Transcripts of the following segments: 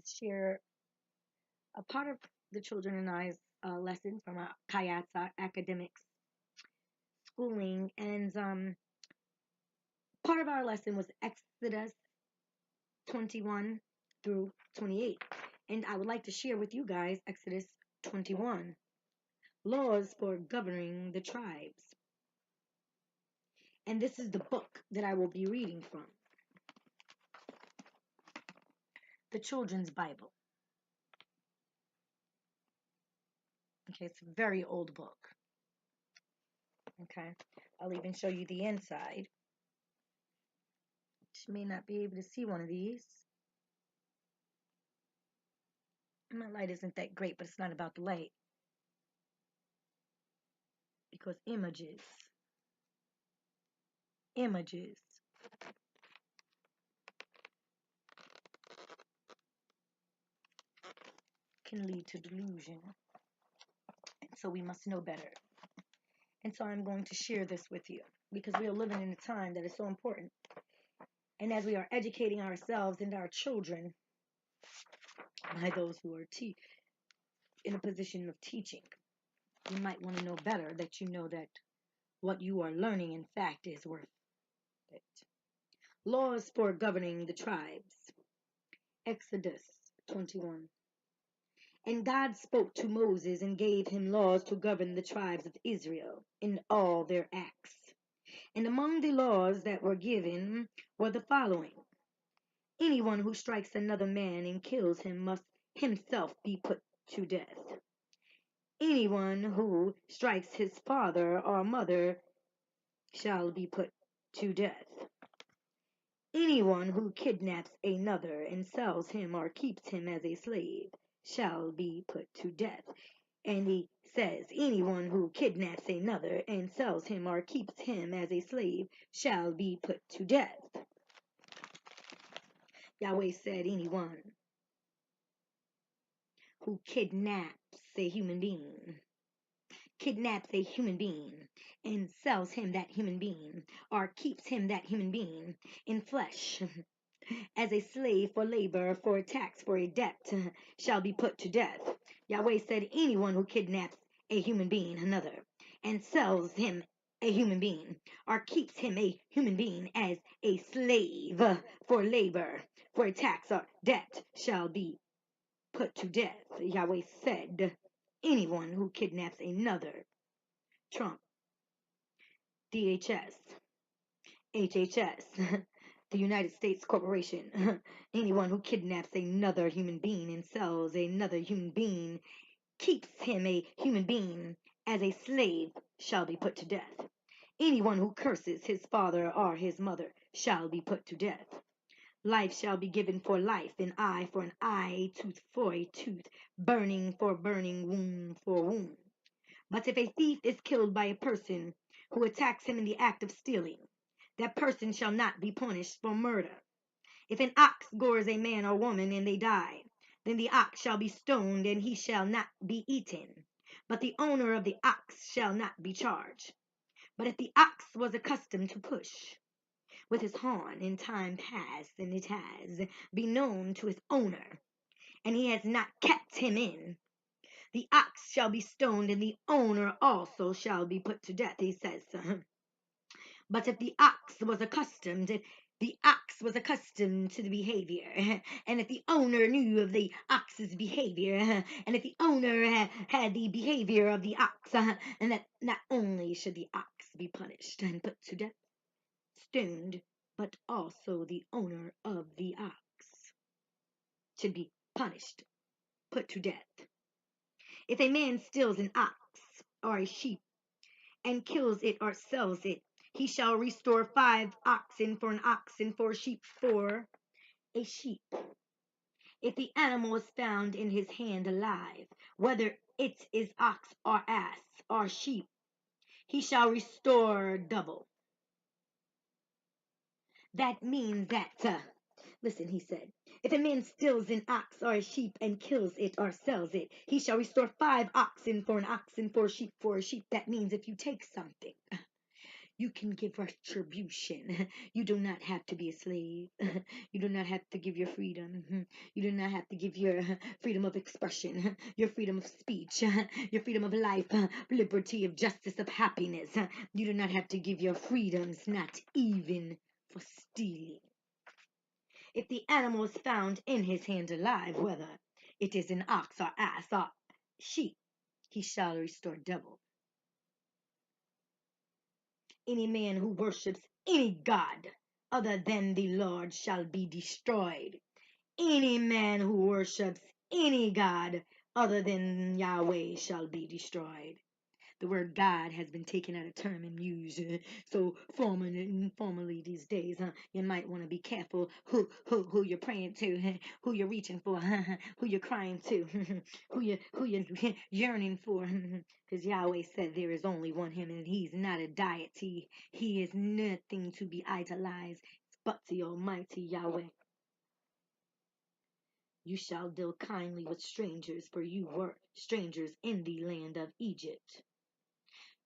share a part of the children and I's lesson from our Kayatsa academics schooling. And part of our lesson was Exodus 21 through 28. And I would like to share with you guys Exodus 21, laws for governing the tribes. And this is the book that I will be reading from, the Children's Bible. Okay, it's a very old book. Okay, I'll even show you the inside. You may not be able to see one of these. My light isn't that great, but it's not about the light. Because images can lead to delusion. And so we must know better. And so I'm going to share this with you because we are living in a time that is so important. And as we are educating ourselves and our children by those who are in a position of teaching, you might want to know better that you know that what you are learning, in fact, is worth it. Laws for governing the tribes. Exodus 21. And God spoke to Moses and gave him laws to govern the tribes of Israel in all their acts. And among the laws that were given were the following. Anyone who strikes another man and kills him must himself be put to death. Anyone who strikes his father or mother shall be put to death. Anyone who kidnaps another and sells him or keeps him as a slave shall be put to death. And he says, anyone who kidnaps another and sells him or keeps him as a slave shall be put to death. Yahweh said, anyone who kidnaps a human being and sells him, that human being, or keeps him, that human being, in flesh as a slave for labor, for a tax, for a debt, shall be put to death. Yahweh said, anyone who kidnaps a human being, another, and sells him, a human being, or keeps him, a human being, as a slave for labor, for a tax or debt, shall be put to death. Yahweh said, anyone who kidnaps another. Trump, DHS, HHS, the United States Corporation. Anyone who kidnaps another human being and sells another human being, keeps him, a human being, as a slave, shall be put to death. Anyone who curses his father or his mother shall be put to death. Life shall be given for life, an eye for an eye, tooth for a tooth, burning for burning, wound for wound. But if a thief is killed by a person who attacks him in the act of stealing, that person shall not be punished for murder. If an ox gores a man or woman and they die, then the ox shall be stoned and he shall not be eaten. But the owner of the ox shall not be charged. But if the ox was accustomed to push with his horn in time past, and it has been known to his owner, and he has not kept him in, the ox shall be stoned, and the owner also shall be put to death, he says. But if the ox was accustomed to the behavior, and if the owner knew of the ox's behavior, and if the owner had the behavior of the ox, and that not only should the ox be punished and put to death, stoned, but also the owner of the ox should be punished, put to death. If a man steals an ox or a sheep and kills it or sells it, he shall restore 5 oxen for an ox and 4 sheep for a sheep. If the animal is found in his hand alive, whether it is ox or ass or sheep, he shall restore double. That means that, listen, he said, if a man steals an ox or a sheep and kills it or sells it, he shall restore 5 oxen for an ox and 4 sheep for a sheep. That means if you take something, You can give retribution. You do not have to be a slave. You do not have to give your freedom. You do not have to give your freedom of expression, your freedom of speech, your freedom of life, liberty, of justice, of happiness. You do not have to give your freedoms, not even for stealing. If the animal is found in his hand alive, whether it is an ox or ass or sheep, he shall restore double. Any man who worships any god other than the Lord shall be destroyed. Any man who worships any god other than Yahweh shall be destroyed. The word God has been taken out of term and used so formally these days. You might want to be careful who you're praying to, who you're reaching for, who you're crying to, who you're yearning for. Because Yahweh said there is only one Him, and He's not a deity. He is nothing to be idolized, but the Almighty Yahweh. You shall deal kindly with strangers, for you were strangers in the land of Egypt.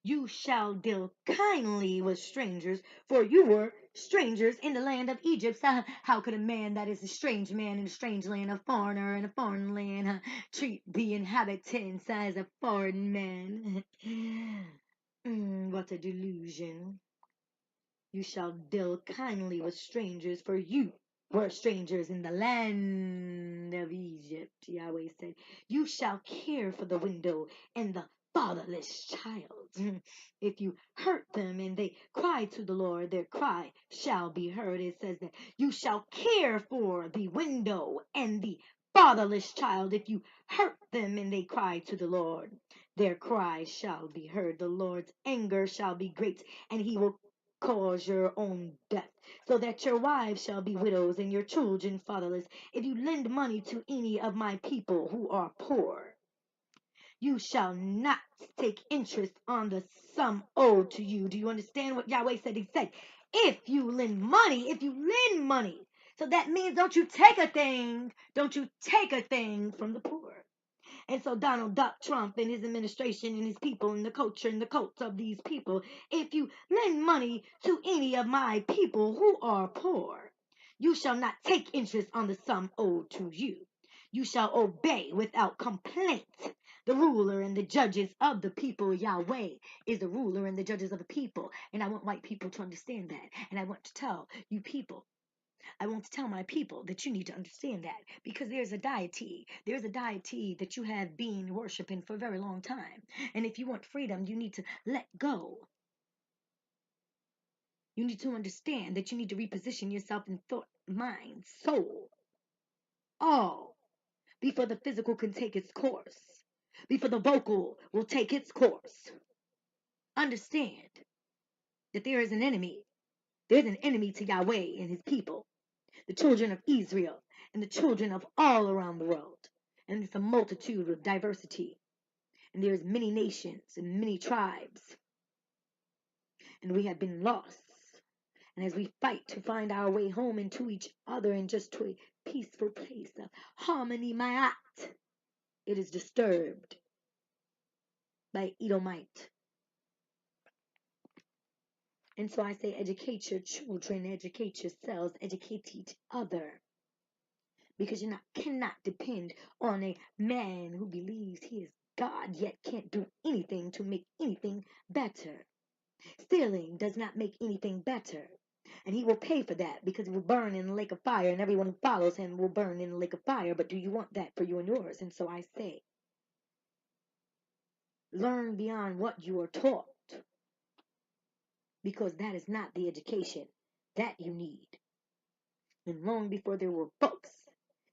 You shall deal kindly with strangers, for you were strangers in the land of Egypt. How could a man that is a strange man in a strange land, a foreigner in a foreign land, treat the inhabitants as a foreign man? What a delusion. You shall deal kindly with strangers, for you were strangers in the land of Egypt. Yahweh said, you shall care for the widow and the fatherless child. If you hurt them and they cry to the Lord, their cry shall be heard. It says that you shall care for the widow and the fatherless child. If you hurt them and they cry to the Lord, their cry shall be heard. The Lord's anger shall be great, and He will cause your own death, so that your wives shall be widows and your children fatherless. If you lend money to any of my people who are poor, you shall not take interest on the sum owed to you. Do you understand what Yahweh said? He said, if you lend money, so that means don't you take a thing from the poor. And so Donald Duck Trump and his administration and his people and the culture and the cults of these people, if you lend money to any of my people who are poor, you shall not take interest on the sum owed to you. You shall obey without complaint the ruler and the judges of the people. Yahweh is the ruler and the judges of the people. And I want white people to understand that. And I want to tell you people, I want to tell my people that you need to understand that, because there's a deity that you have been worshiping for a very long time. And if you want freedom, you need to let go. You need to understand that you need to reposition yourself in thought, mind, soul, all, before the physical can take its course, before the vocal will take its course. Understand that there is an enemy. There's an enemy to Yahweh and His people, the children of Israel, and the children of all around the world. And it's a multitude of diversity. And there's many nations and many tribes. And we have been lost. And as we fight to find our way home and to each other and just to a peaceful place of harmony, my act, it is disturbed by Edomite. And so I say, educate your children, educate yourselves, educate each other. Because you cannot depend on a man who believes he is God, yet can't do anything to make anything better. Stealing does not make anything better. And he will pay for that, because he will burn in the lake of fire, and everyone who follows him will burn in the lake of fire. But do you want that for you and yours? And so I say, learn beyond what you are taught, because that is not the education that you need. And long before there were books,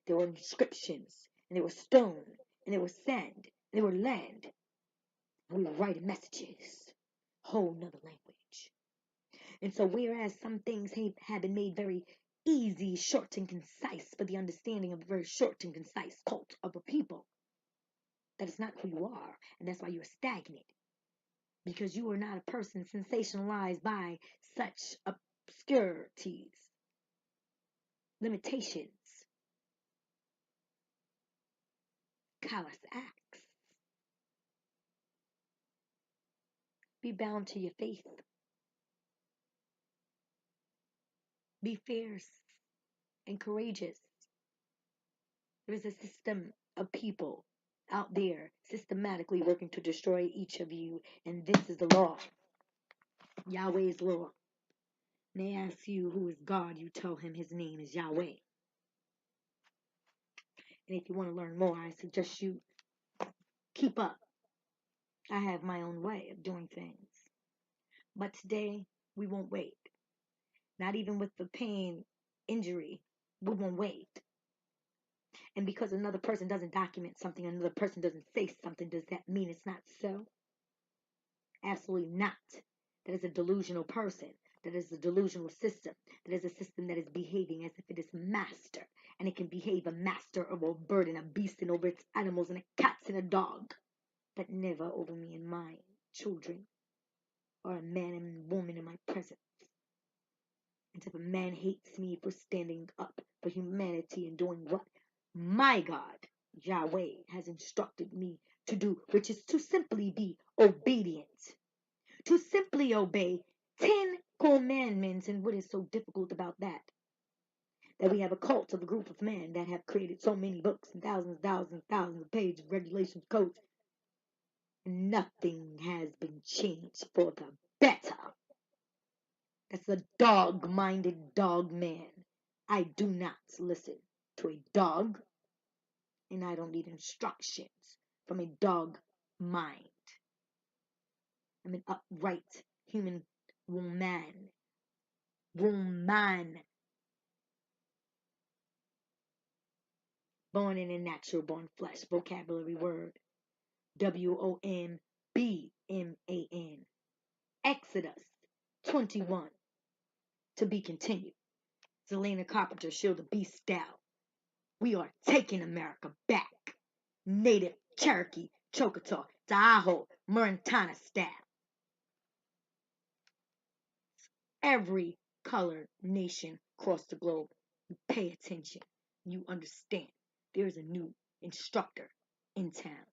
there were inscriptions, and there was stone, and there was sand, and there were land. We were writing messages, whole nother language. And so whereas some things have been made very easy, short and concise for the understanding of a very short and concise cult of a people, that is not who you are, and that's why you're stagnant. Because you are not a person sensationalized by such obscurities, limitations, callous acts. Be bound to your faith. Be fierce and courageous. There is a system of people out there systematically working to destroy each of you, and this is the law. Yahweh's law. And they ask you who is God, you tell him his name is Yahweh. And if you want to learn more, I suggest you keep up. I have my own way of doing things. But today, we won't wait. Not even with the pain, injury, we won't wait. And because another person doesn't document something, another person doesn't say something, does that mean it's not so? Absolutely not. That is a delusional person. That is a delusional system. That is a system that is behaving as if it is master. And it can behave a master over a bird and a beast and over its animals and a cat and a dog. But never over me and my children. Or a man and woman in my presence. And if a man hates me for standing up for humanity and doing what my God, Yahweh, has instructed me to do, which is to simply be obedient. To simply obey 10 commandments. And what is so difficult about that? That we have a cult of a group of men that have created so many books and thousands of pages of regulations, codes. And nothing has been changed for the better. That's a dog-minded dog man. I do not listen to a dog, and I don't need instructions from a dog mind. I'm an upright human woman. Woman. Born in a natural born flesh. Vocabulary word. WOMBMAN. Exodus 21. To be continued. Zelena Carpenter, Shield the Beast style. We are taking America back. Native, Cherokee, Choctaw, Tahoe, Montana style. Every colored nation across the globe. You pay attention. You understand. There is a new instructor in town.